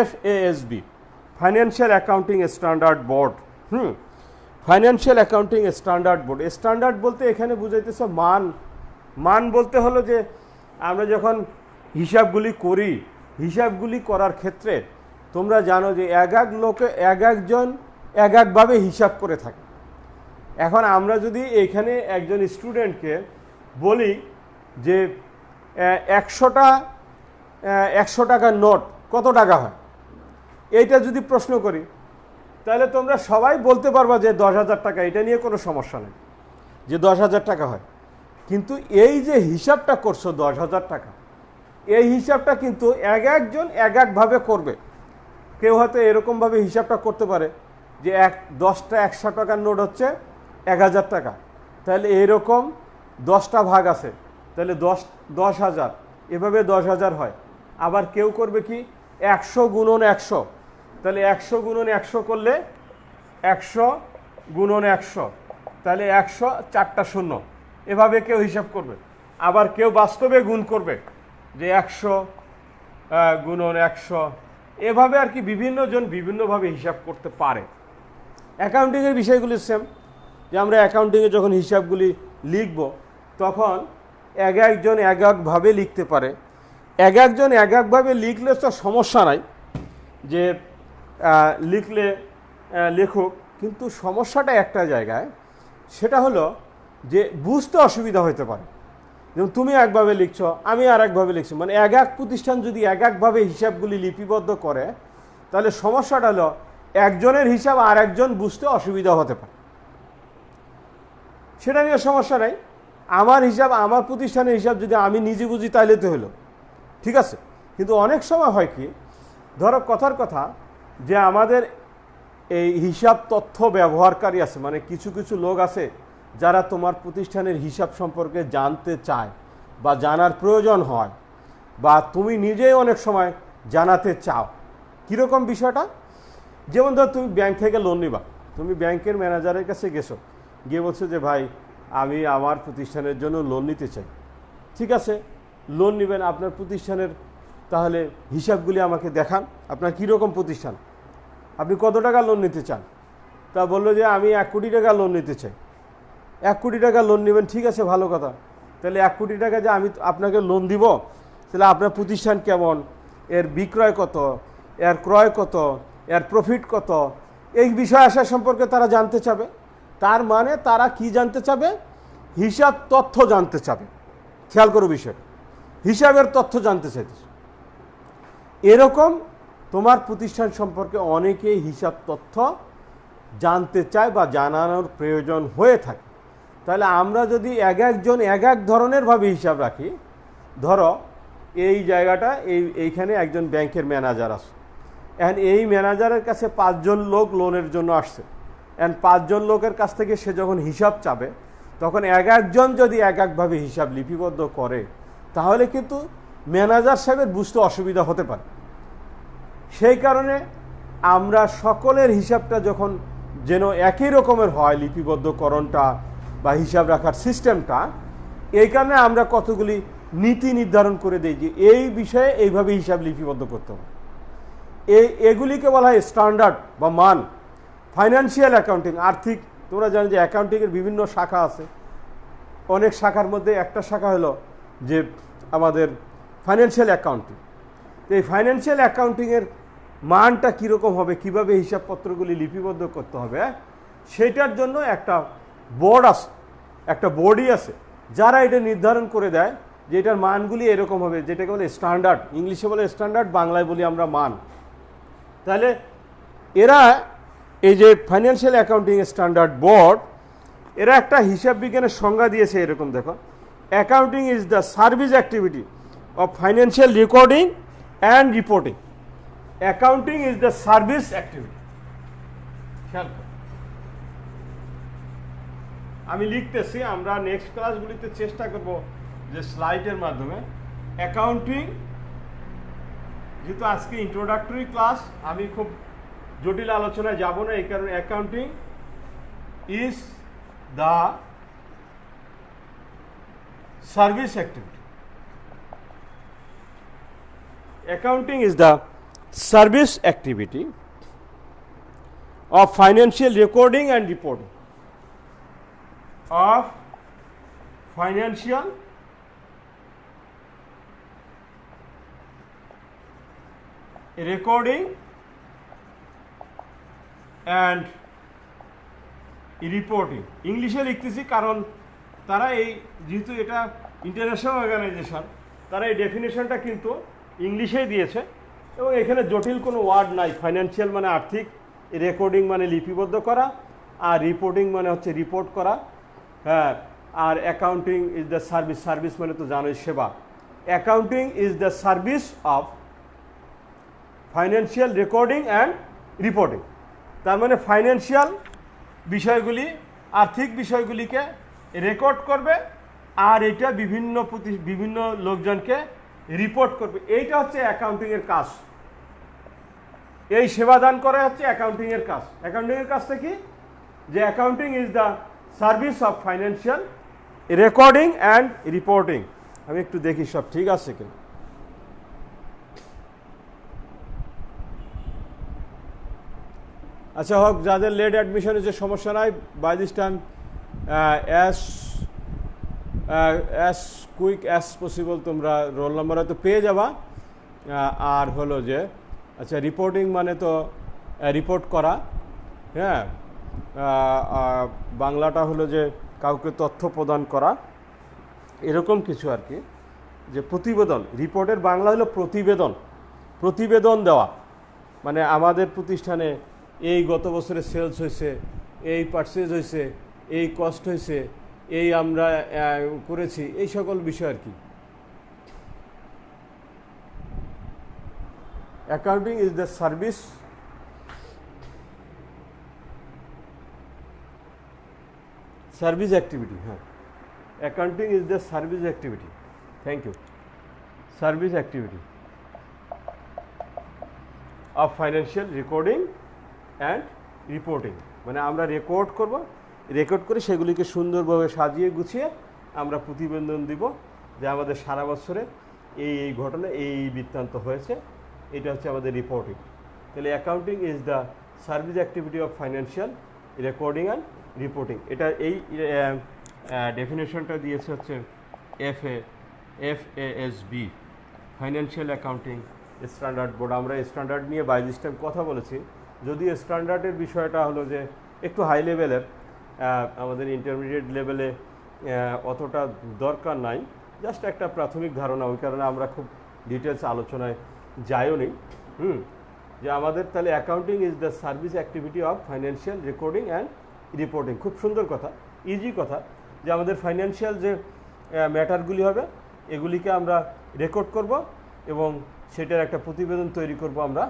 FASB, financial accounting standard board. Financial accounting standard board, standard বলতে এখানে বুঝাইতেছে মান বলতে হলো যে আমরা যখন হিসাবগুলি করি, হিসাবগুলি করার ক্ষেত্রে তোমরা জানো যে একজন এক একভাবে হিসাব করে থাকে। এখন আমরা যদি এখানে একজন স্টুডেন্টকে বলি যে 100 টাকার নোট কত টাকা হয়, এইটা যদি প্রশ্ন করি, তাহলে তোমরা সবাই বলতে পারবা যে 10,000 টাকা, এটা নিয়ে কোনো সমস্যা নেই, যে 10,000 টাকা হয়। কিন্তু এই যে হিসাবটা করছো 10,000 টাকা, এই হিসাবটা কিন্তু একজন এক একভাবে করবে। কেউ হয়তো এরকমভাবে হিসাবটা করতে পারে যে 10টা 100 টাকার নোট হচ্ছে 1,000 টাকা, তাহলে এরকম 10টা ভাগ আছে, তাহলে 10,000, এভাবে 10,000 হয়। আবার কেউ করবে কি 100 গুণন 100, তাহলে 100 গুণন 100 করলে 100 গুণন 100, তাহলে 100 4টা শূন্য, এভাবে কেউ হিসাব করবে। আবার কেউ বাস্তবে গুণ করবে যে 100 গুণন 100, এভাবে আর কি বিভিন্ন জন বিভিন্নভাবে হিসাব করতে পারে। অ্যাকাউন্টিংয়ের বিষয়গুলি সেম, যে আমরা অ্যাকাউন্টিংয়ে যখন হিসাবগুলি লিখব তখন একজন এক একভাবে লিখতে পারে। একজন এক একভাবে লিখলে তো সমস্যা নাই, যে লিখলে লেখক, কিন্তু সমস্যাটা একটা জায়গায়, সেটা হলো যে বুঝতে অসুবিধা হতে পারে। যেমন তুমি একভাবে লিখছো, আমি আর একভাবে লিখছি, মানে এক প্রতিষ্ঠান যদি এক একভাবে হিসাবগুলি লিপিবদ্ধ করে, তাহলে সমস্যাটা হলো একজনের হিসাব আর একজন বুঝতে অসুবিধা হতে পারে। সেটা নিয়ে সমস্যা নাই, আমার হিসাব, আমার প্রতিষ্ঠানের হিসাব যদি আমি নিজে বুঝি তাহলে তো হলো, ঠিক আছে। কিন্তু অনেক সময় হয় কি, ধরো কথার কথা, যে আমাদের এই হিসাব তথ্য ব্যবহারকারী আছে, মানে কিছু কিছু লোক আছে যারা তোমার প্রতিষ্ঠানের হিসাব সম্পর্কে জানতে চায় বা জানার প্রয়োজন হয়, বা তুমি নিজেই অনেক সময় জানাতে চাও। কীরকম বিষয়টা, যেমন ধর তুমি ব্যাংক থেকে লোন নিবা, তুমি ব্যাংকের ম্যানেজারের কাছে গেছো, গিয়ে বলছো যে ভাই আমি আমার প্রতিষ্ঠানের জন্য লোন নিতে চাই। ঠিক আছে, লোন নেবেন, আপনার প্রতিষ্ঠানের তাহলে হিসাবগুলি আমাকে দেখান, আপনার কীরকম প্রতিষ্ঠান, আপনি কত টাকা লোন নিতে চান। তা বললো যে আমি 1 কোটি টাকা লোন নিতে চাই। 1 কোটি টাকা লোন নেবেন, ঠিক আছে, ভালো কথা। তাহলে 1 কোটি টাকা যে আমি আপনাকে লোন দিব, তাহলে আপনার প্রতিষ্ঠান কেমন, এর বিক্রয় কত, এর ক্রয় কত, এর প্রফিট কত, এই বিষয় আশা সম্পর্কে তারা জানতে চাবে। তার মানে তারা কি জানতে চাবে? হিসাব তথ্য জানতে চাবে। খেয়াল করো বিষয়, হিসাবের তথ্য জানতে চাইতেছে। এরকম তোমার প্রতিষ্ঠান সম্পর্কে অনেকেই হিসাব তথ্য জানতে চায় বা জানানোর প্রয়োজন হয়ে থাকে। তাহলে আমরা যদি এক একজন এক এক ধরনেরভাবে হিসাব রাখি, ধরো এই জায়গাটা এইখানে একজন ব্যাংকের ম্যানেজার আছে, এখন এই ম্যানেজারের কাছে 5 জন লোক লোনের জন্য আসছে। এখন 5 জন লোকের কাছ থেকে সে যখন হিসাব চাবে, তখন এক একজন যদি এক একভাবে হিসাব লিপিবদ্ধ করে, তাহলে কিন্তু ম্যানেজার সাহেবের বুঝতে অসুবিধা হতে পারে। সেই কারণে আমরা সকলের হিসাবটা যখন যেন একই রকমের হয়, লিপিবদ্ধকরণটা বা হিসাব রাখার সিস্টেমটা, এই কারণে আমরা কতগুলি নীতি নির্ধারণ করে দিই যে এই বিষয়ে এইভাবে হিসাব লিপিবদ্ধ করতে হবে। এগুলিকে বলা হয় স্ট্যান্ডার্ড বা মান। ফাইন্যান্সিয়াল অ্যাকাউন্টিং, আর্থিক, তোমরা জানো যে অ্যাকাউন্টিংয়ের বিভিন্ন শাখা আছে। অনেক শাখার মধ্যে একটা শাখা হলো যে আমাদের ফাইন্যান্সিয়াল অ্যাকাউন্টিং। তো এই ফাইন্যান্সিয়াল অ্যাকাউন্টিংয়ের মানটা কীরকম হবে, কীভাবে হিসাবপত্রগুলি লিপিবদ্ধ করতে হবে, সেটার জন্য একটা বোর্ড আছে, একটা বোর্ডই আছে যারা এটা নির্ধারণ করে দেয় যে এটার মানগুলি এরকম হবে, যেটাকে বলে স্ট্যান্ডার্ড। ইংলিশে বলে স্ট্যান্ডার্ড, বাংলায় বলি আমরা মান। তাহলে এরা এই যে ফাইন্যান্সিয়াল অ্যাকাউন্টিং স্ট্যান্ডার্ড বোর্ড, এরা একটা হিসাব বিজ্ঞানের সংজ্ঞা দিয়েছে এরকম, দেখো, accounting is the service activity of financial recording and reporting. Accounting is the service activity. খেয়াল করো, আমি লিখতেছি, আমরা নেক্সট ক্লাসগুলিতে চেষ্টা করব যে স্লাইডের মাধ্যমে অ্যাকাউন্টিং, যেহেতু আজকে ইন্ট্রোডাক্টরি ক্লাস, আমি খুব জটিল আলোচনায় যাব না, এই কারণে accounting is the service activity. Accounting is the service activity of financial recording and reporting, of financial recording and reporting। ইংলিশে লিখতেছি কারণ তারা এই, যেহেতু এটা ইন্টারন্যাশনাল অর্গানাইজেশন, তারা এই ডেফিনেশনটা কিন্তু ইংলিশেই দিয়েছে এবং এখানে জটিল কোনো ওয়ার্ড নাই। ফাইন্যান্সিয়াল মানে আর্থিক, রেকর্ডিং মানে লিপিবদ্ধ করা, আর রিপোর্টিং মানে হচ্ছে রিপোর্ট করা, হ্যাঁ, আর accounting is the service, service মানে তো জানোই সেবা। Accounting is the service of financial recording and reporting. তার মানে ফাইন্যান্সিয়াল বিষয়গুলি, আর্থিক বিষয়গুলিকে রেকর্ড করবে আর এটা বিভিন্ন লোকজনকে রিপোর্ট করবে। এইটা হচ্ছে অ্যাকাউন্টিংয়ের কাজ। এই সেবা দান করা হচ্ছে অ্যাকাউন্টিংয়ের কাজ। অ্যাকাউন্টিংয়ের কাজটা কি? যে accounting is the service of financial recording and reporting. আমি একটু দেখি সব ঠিক আছে কিনা। আচ্ছা হোক, যাদের লেট অ্যাডমিশন হচ্ছে সমস্যা নাই, by this time as quick as possible তোমরা রোল নাম্বার হয়তো পেয়ে যাবা। আর হলো যে, আচ্ছা, রিপোর্টিং মানে তো রিপোর্ট করা, হ্যাঁ, বাংলাটা হলো যে কাউকে তথ্য প্রদান করা, এরকম কিছু আর কি। যে প্রতিবেদন, রিপোর্টের বাংলা হলো প্রতিবেদন, প্রতিবেদন দেওয়া। মানে আমাদের প্রতিষ্ঠানে এই গত বছরে সেলস হয়েছে, এই পারচেজ হয়েছে, এই কস্ট হয়েছে, এই আমরা করেছি, এই সকল বিষয় আর কি। Accounting is the service activity. হ্যাঁ, accounting is the service activity. Thank you. Service activity of financial recording and reporting. মানে আমরা রেকর্ড করব, রেকর্ড করে সেগুলিকে সুন্দরভাবে সাজিয়ে গুছিয়ে আমরা প্রতিবেদন দিব যে আমাদের সারা বছরে এই ঘটনা এই বৃত্তান্ত হয়েছে, এটা হচ্ছে আমাদের রিপোর্টিং। তাহলে accounting is the service activity of financial recording and reporting. এটা এই ডেফিনেশনটা দিয়েছে হচ্ছে FASB, financial accounting standard board. আমরা স্ট্যান্ডার্ড নিয়ে বাই দিস টাইম কথা বলেছি, যদি স্ট্যান্ডার্ডের বিষয়টা হলো যে একটু হাই লেভেলের, আমাদের ইন্টারমিডিয়েট লেভেলে অতটা দরকার নাই, জাস্ট একটা প্রাথমিক ধারণা, ওই কারণে আমরা খুব ডিটেলস আলোচনায় যাইও নেই। যে আমাদের তাহলে accounting is the service activity of financial recording and reporting. খুব সুন্দর কথা, ইজি কথা, যে আমাদের ফাইন্যান্সিয়াল যে ম্যাটারগুলি হবে এগুলিকে আমরা রেকর্ড করব এবং সেটার একটা প্রতিবেদন তৈরি করব আমরা।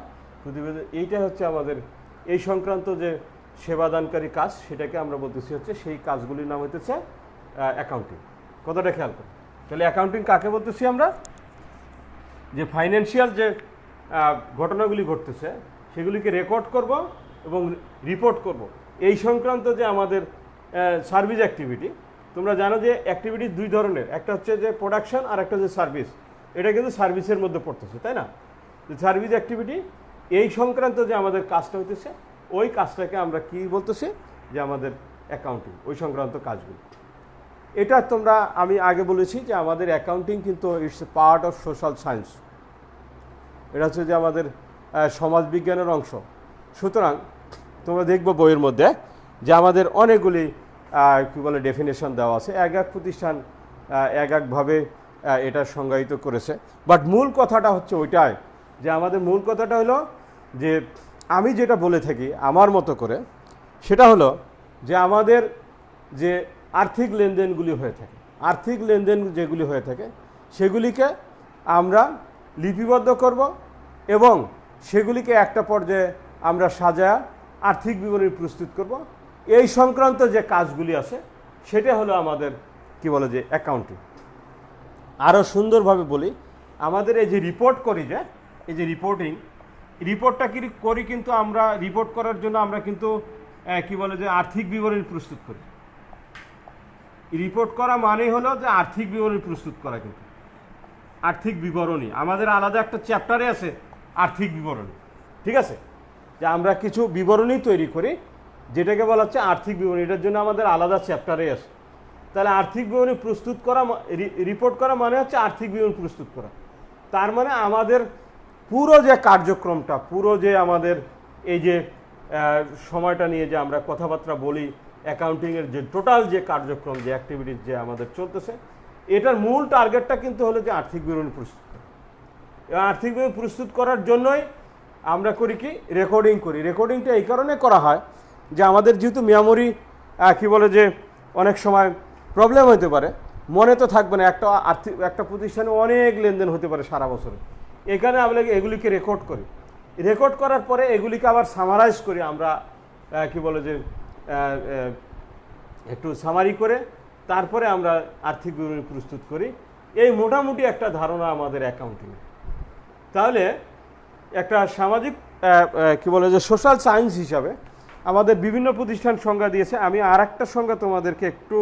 প্রতিবেদন এইটা হচ্ছে আমাদের এই সংক্রান্ত যে সেবাদানকারী কাজ, সেটাকে আমরা বলতেছি হচ্ছে সেই কাজগুলির নাম হইতেছে অ্যাকাউন্টিং। কথাটা খেয়াল করুন। তাহলে অ্যাকাউন্টিং কাকে বলতেছি আমরা? যে ফাইন্যান্সিয়াল যে ঘটনাগুলি ঘটতেছে সেগুলিকে রেকর্ড করব এবং রিপোর্ট করব, এই সংক্রান্ত যে আমাদের সার্ভিস অ্যাক্টিভিটি। তোমরা জানো যে অ্যাক্টিভিটি দুই ধরনের, একটা হচ্ছে যে প্রোডাকশন আর একটা হচ্ছে সার্ভিস। এটা কিন্তু সার্ভিসের মধ্যে পড়তেছে, তাই না? যে সার্ভিস অ্যাক্টিভিটি এই সংক্রান্ত যে আমাদের কাজটা হইতেছে, ওই কাজটাকে আমরা কি বলতেছি? যে আমাদের অ্যাকাউন্টিং, ওই সংক্রান্ত কাজগুলো। এটা তোমরা, আমি আগে বলেছি যে আমাদের অ্যাকাউন্টিং কিন্তু it's a part of social science. এটা হচ্ছে যে আমাদের সমাজবিজ্ঞানের অংশ। সুতরাং তোমরা দেখবো বইয়ের মধ্যে যে আমাদের অনেকগুলি কী বলে ডেফিনেশন দেওয়া আছে, এক এক প্রতিষ্ঠান এক একভাবে এটা সংজ্ঞায়িত করেছে। বাট মূল কথাটা হচ্ছে ওইটাই, যে আমাদের মূল কথাটা হলো যে আমি যেটা বলে থাকি আমার মতো করে, সেটা হলো যে আমাদের যে আর্থিক লেনদেনগুলি হয়ে থাকে, আর্থিক লেনদেন যেগুলি হয়ে থাকে সেগুলিকে আমরা লিপিবদ্ধ করব এবং সেগুলিকে একটা পর্যায়ে আমরা সাজায়া আর্থিক বিবরণী প্রস্তুত করব। এই সংক্রান্ত যে কাজগুলি আছে সেটা হলো আমাদের কি বলে যে অ্যাকাউন্টিং। আরও সুন্দরভাবে বলি, আমাদের এই যে রিপোর্ট করি, যে এই যে রিপোর্টিং, রিপোর্টটা কি করি, কিন্তু আমরা রিপোর্ট করার জন্য আমরা কিন্তু কি বলে যে আর্থিক বিবরণী প্রস্তুত করি। রিপোর্ট করা মানে হলো যে আর্থিক বিবরণী প্রস্তুত করা। কিন্তু আর্থিক বিবরণী আমাদের আলাদা একটা চ্যাপ্টারে আছে, আর্থিক বিবরণী, ঠিক আছে? যে আমরা কিছু বিবরণী তৈরি করি যেটাকে বলা হচ্ছে আর্থিক বিবরণী, এটার জন্য আমাদের আলাদা চ্যাপ্টারে আছে। তাহলে আর্থিক বিবরণী প্রস্তুত করা, রিপোর্ট করা মানে হচ্ছে আর্থিক বিবরণী প্রস্তুত করা। তার মানে আমাদের পুরো যে কার্যক্রমটা, পুরো যে আমাদের এই যে সময়টা নিয়ে যে আমরা কথাবার্তা বলি, অ্যাকাউন্টিংয়ের যে টোটাল যে কার্যক্রম, যে অ্যাক্টিভিটিস যে আমাদের চলতেছে, এটার মূল টার্গেটটা কিন্তু হলো যে আর্থিক বিবরণী প্রস্তুত করা। এবং আর্থিক বিবরণী প্রস্তুত করার জন্যই আমরা করি কি, রেকর্ডিং করি। রেকর্ডিংটা এই কারণে করা হয় যে আমাদের যেহেতু মেমোরি কি বলে যে অনেক সময় প্রবলেম হতে পারে, মনে তো থাকবে না, একটা প্রতিষ্ঠানে অনেক লেনদেন হতে পারে সারা বছরে। এই কারণে আমরা এগুলিকে রেকর্ড করি। রেকর্ড করার পরে এগুলিকে আবার সামারাইজ করি আমরা, কি বলে যে একটু সামারি করে তারপরে আমরা আর্থিক বিবরণী প্রস্তুত করি। এই মোটামুটি একটা ধারণা আমাদের অ্যাকাউন্টিং। তাহলে একটা সামাজিক কি বলে যে সোশ্যাল সায়েন্স হিসাবে আমাদের বিভিন্ন প্রতিষ্ঠান সংজ্ঞা দিয়েছে। আমি আর একটা সংজ্ঞা তোমাদেরকে একটু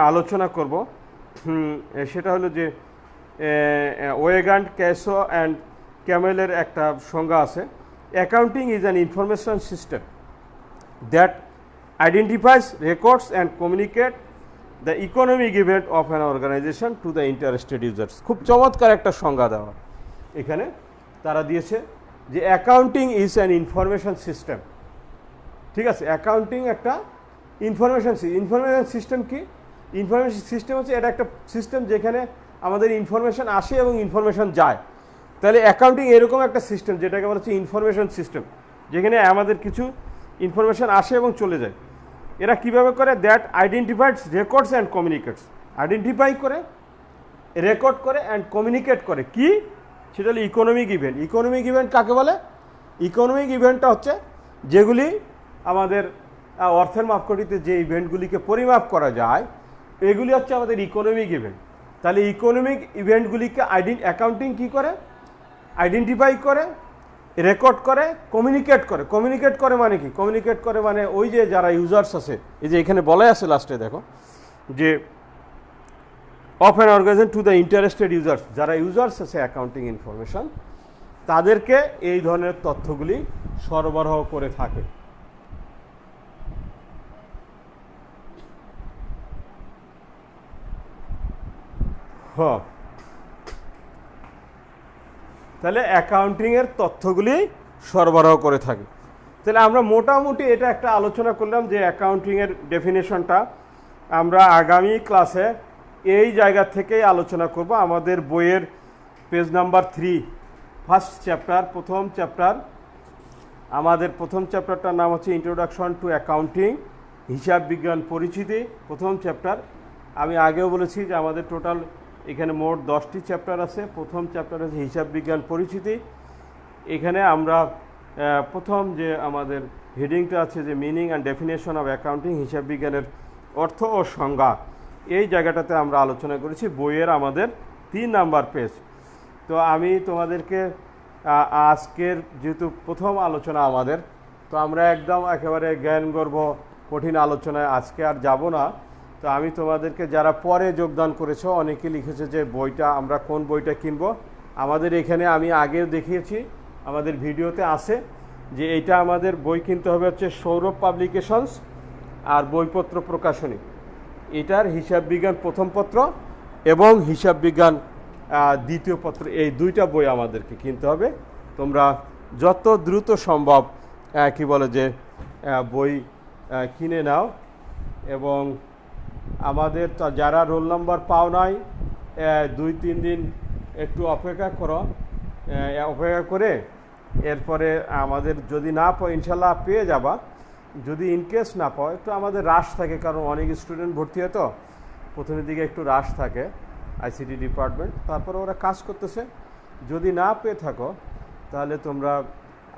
আলোচনা করব, সেটা হলো যে ওয়েগান্ড, ক্যাসো অ্যান্ড ক্যামেলের একটা সংজ্ঞা আছে। Accounting is an information system that identifies, records and communicate the economic event of an organisation to the interested users. খুব চমৎকার একটা সংজ্ঞা দেওয়া এখানে তারা দিয়েছে যে accounting is an information system. ঠিক আছে, অ্যাকাউন্টিং একটা ইনফরমেশন সিস্টেম। কি ইনফরমেশন সিস্টেম হচ্ছে? এটা একটা সিস্টেম যেখানে আমাদের ইনফরমেশন আসে এবং ইনফরমেশন যায়। তাহলে অ্যাকাউন্টিং এরকম একটা সিস্টেম যেটাকে বলা হচ্ছে ইনফরমেশন সিস্টেম, যেখানে আমাদের কিছু ইনফরমেশন আসে এবং চলে যায়। এরা কিভাবে করে? That identifies, records and communicates. Identify করে, রেকর্ড করে অ্যান্ড কমিউনিকেট করে। কি? সেটা হলো ইকোনমিক ইভেন্ট। ইকোনমিক ইভেন্ট কাকে বলে? ইকোনমিক ইভেন্টটা হচ্ছে যেগুলি আমাদের অর্থের মাপকাঠিতে যে ইভেন্টগুলিকে পরিমাপ করা যায়, এগুলি হচ্ছে আমাদের ইকোনমিক ইভেন্ট। তাহলে ইকোনমিক ইভেন্টগুলিকে অ্যাকাউন্টিং কী করে? আইডেন্টিফাই করে, রেকর্ড করে, কমিউনিকেট করে। কমিউনিকেট করে মানে কি? কমিউনিকেট করে মানে ওই যে যারা ইউজার্স আছে, এই যে এখানে বলাই আছে লাস্টে দেখো, যে of an organisation to the interested users, যারা ইউজার্স আছে অ্যাকাউন্টিং ইনফরমেশন, তাদেরকে এই ধরনের তথ্যগুলি সরবরাহ করে থাকে। তাহলে অ্যাকাউন্টিংয়ের তথ্যগুলি সরবরাহ করে থাকে। তাহলে আমরা মোটামুটি এটা একটা আলোচনা করলাম যে অ্যাকাউন্টিংয়ের ডেফিনেশনটা আমরা আগামী ক্লাসে এই জায়গা থেকেই আলোচনা করব। আমাদের বইয়ের পেজ নাম্বার 3 ফার্স্ট চ্যাপ্টার, প্রথম চ্যাপ্টার, আমাদের প্রথম চ্যাপ্টারটার নাম হচ্ছে ইন্ট্রোডাকশন টু অ্যাকাউন্টিং, হিসাব বিজ্ঞান পরিচিতি, প্রথম চ্যাপ্টার। আমি আগেও বলেছি যে আমাদের টোটাল এখানে মোট 10টি চ্যাপ্টার আছে। প্রথম চ্যাপ্টার হচ্ছে হিসাব বিজ্ঞান পরিচিতি। এখানে আমরা প্রথম যে আমাদের হেডিংটা আছে যে meaning and definition of accounting, হিসাব বিজ্ঞানের অর্থ ও সংজ্ঞা, এই জায়গাটাতে আমরা আলোচনা করেছি। বইয়ের আমাদের 3 নাম্বার পেজ। তো আমি তোমাদেরকে আজকের যেহেতু প্রথম আলোচনা আমাদের, তো আমরা একদম একেবারে জ্ঞানগর্ভ কঠিন আলোচনায় আজকে আর যাব না। তো আমি তোমাদেরকে যারা পরে যোগদান করেছো, অনেকে লিখেছে যে বইটা আমরা কোন বইটা কিনব। আমাদের এখানে আমি আগেও দেখিয়েছি, আমাদের ভিডিওতে আছে যে এইটা আমাদের বই কিনতে হবে হচ্ছে সৌরভ পাবলিকেশনস আর বইপত্র প্রকাশনী, এটার হিসাব বিজ্ঞান প্রথম পত্র এবং হিসাব বিজ্ঞান দ্বিতীয় পত্র, এই 2টা বই আমাদেরকে কিনতে হবে। তোমরা যত দ্রুত সম্ভব কি বলে যে বই কিনে নাও। এবং আমাদের যারা রোল নাম্বার পাও নাই 2-3 দিন একটু অপেক্ষা করো, অপেক্ষা করে এরপরে আমাদের যদি না পাও ইনশাল্লাহ পেয়ে যাবা। যদি ইনকেস না পাও, একটু আমাদের রাশ থাকে, কারণ অনেক স্টুডেন্ট ভর্তি হয়, তো প্রথমের দিকে একটু রাশ থাকে আইসিটি ডিপার্টমেন্ট, তারপরে ওরা কাজ করতেছে। যদি না পেয়ে থাকো তাহলে তোমরা,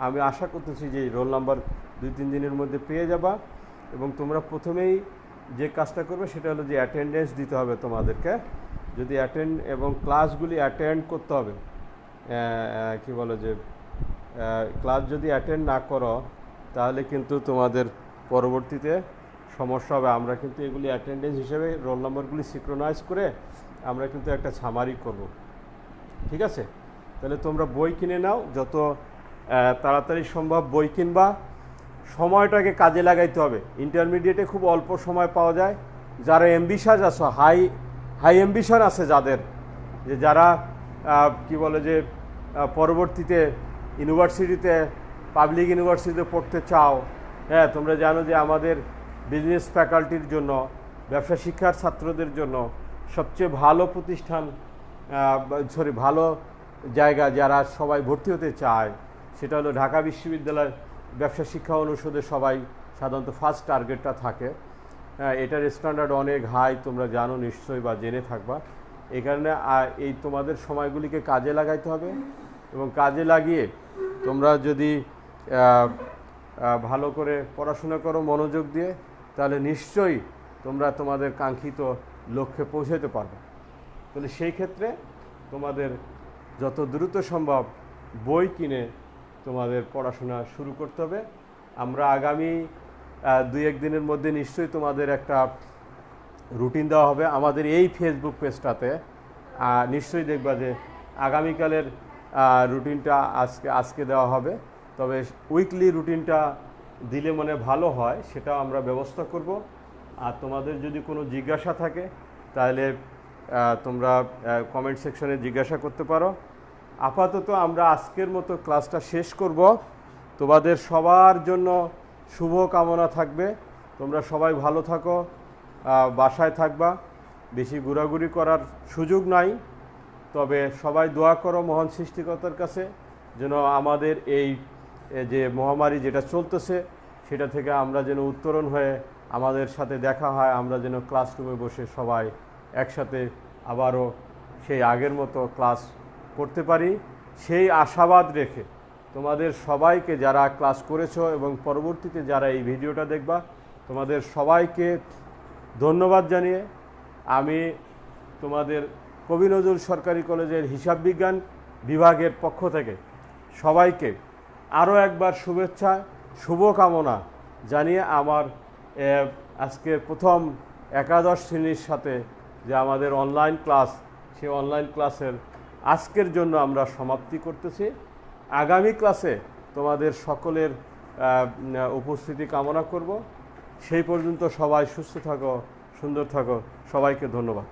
আমি আশা করতেছি যে রোল নাম্বার 2-3 দিনের মধ্যে পেয়ে যাবা। এবং তোমরা প্রথমেই যে কাজটা করবে সেটা হলো যে অ্যাটেন্ডেন্স দিতে হবে তোমাদেরকে। যদি এবং ক্লাসগুলি অ্যাটেন্ড করতে হবে। কি বলে যে ক্লাস যদি অ্যাটেন্ড না করো তাহলে কিন্তু তোমাদের পরবর্তীতে সমস্যা হবে। আমরা কিন্তু এগুলি অ্যাটেন্ডেন্স হিসেবে রোল নম্বরগুলি সিক্রোনাইজ করে আমরা কিন্তু একটা সামারি করব, ঠিক আছে? তাহলে তোমরা বই কিনে নাও, যত তাড়াতাড়ি সম্ভব বই কিনবা। সময়টাকে কাজে লাগাইতে হবে। ইন্টারমিডিয়েটে খুব অল্প সময় পাওয়া যায়। যারা অ্যাম্বিশাস আছে, হাই অ্যাম্বিশন আছে যাদের, যে যারা কি বলে যে পরবর্তীতে ইউনিভার্সিটিতে, পাবলিক ইউনিভার্সিটিতে পড়তে চাও, হ্যাঁ তোমরা জানো যে আমাদের বিজনেস ফ্যাকাল্টির জন্য, ব্যবসা শিক্ষার ছাত্রদের জন্য সবচেয়ে ভালো প্রতিষ্ঠান, ভালো জায়গা যারা সবাই ভর্তি হতে চায় সেটা হলো ঢাকা বিশ্ববিদ্যালয় ব্যবসা শিক্ষা অনুষদে সবাই সাধারণত ফার্স্ট টার্গেটটা থাকে। এটার স্ট্যান্ডার্ড অনেক হাই, তোমরা জানো নিশ্চয়ই বা জেনে থাকবা। এই কারণে এই তোমাদের সময়গুলিকে কাজে লাগাইতে হবে এবং কাজে লাগিয়ে তোমরা যদি ভালো করে পড়াশোনা করো মনোযোগ দিয়ে, তাহলে নিশ্চয়ই তোমরা তোমাদের কাঙ্ক্ষিত লক্ষ্যে পৌঁছাতে পারবে। তাহলে সেই ক্ষেত্রে তোমাদের যত দ্রুত সম্ভব বই কিনে তোমাদের পড়াশোনা শুরু করতে হবে। আমরা আগামী 2-1 দিনের মধ্যে নিশ্চয়ই তোমাদের একটা রুটিন দেওয়া হবে আমাদের এই ফেসবুক পেজটাতে। নিশ্চয়ই দেখবা যে আগামীকালের রুটিনটা আজকে দেওয়া হবে। তবে উইকলি রুটিনটা দিলে মানে ভালো হয়, সেটাও আমরা ব্যবস্থা করব। আর তোমাদের যদি কোনো জিজ্ঞাসা থাকে তাহলে তোমরা কমেন্ট সেকশনে জিজ্ঞাসা করতে পারো। আপাতত আমরা আজকের মতো ক্লাসটা শেষ করব। তোমাদের সবার জন্য শুভ কামনা থাকবে। তোমরা সবাই ভালো থাকো, বাসায় থাকবা, বেশি ঘোরাঘুরি করার সুযোগ নাই। তবে সবাই দোয়া করো মহান সৃষ্টিকর্তার কাছে যেন আমাদের এই যে মহামারী যেটা চলতেছে সেটা থেকে আমরা যেন উত্তরণ হয়ে আমাদের সাথে দেখা হয়, আমরা যেন ক্লাসরুমে বসে সবাই একসাথে আবারও সেই আগের মতো ক্লাস করতে পারি, সেই আশাবাদ রেখে তোমাদের সবাইকে, যারা ক্লাস করেছো এবং পরবর্তীতে যারা এই ভিডিওটা দেখবা, তোমাদের সবাইকে ধন্যবাদ জানিয়ে আমি তোমাদের কবি নজরুল সরকারি কলেজের হিসাব বিজ্ঞান বিভাগের পক্ষ থেকে সবাইকে আরও একবার শুভেচ্ছা, শুভকামনা জানিয়ে আমার আজকের প্রথম একাদশ শ্রেণীর সাথে যে আমাদের অনলাইন ক্লাস, সেই অনলাইন ক্লাসের আজকের জন্য আমরা সমাপ্তি করতেছি। আগামী ক্লাসে তোমাদের সকলের উপস্থিতি কামনা করব। সেই পর্যন্ত সবাই সুস্থ থাকো, সুন্দর থাকো। সবাইকে ধন্যবাদ।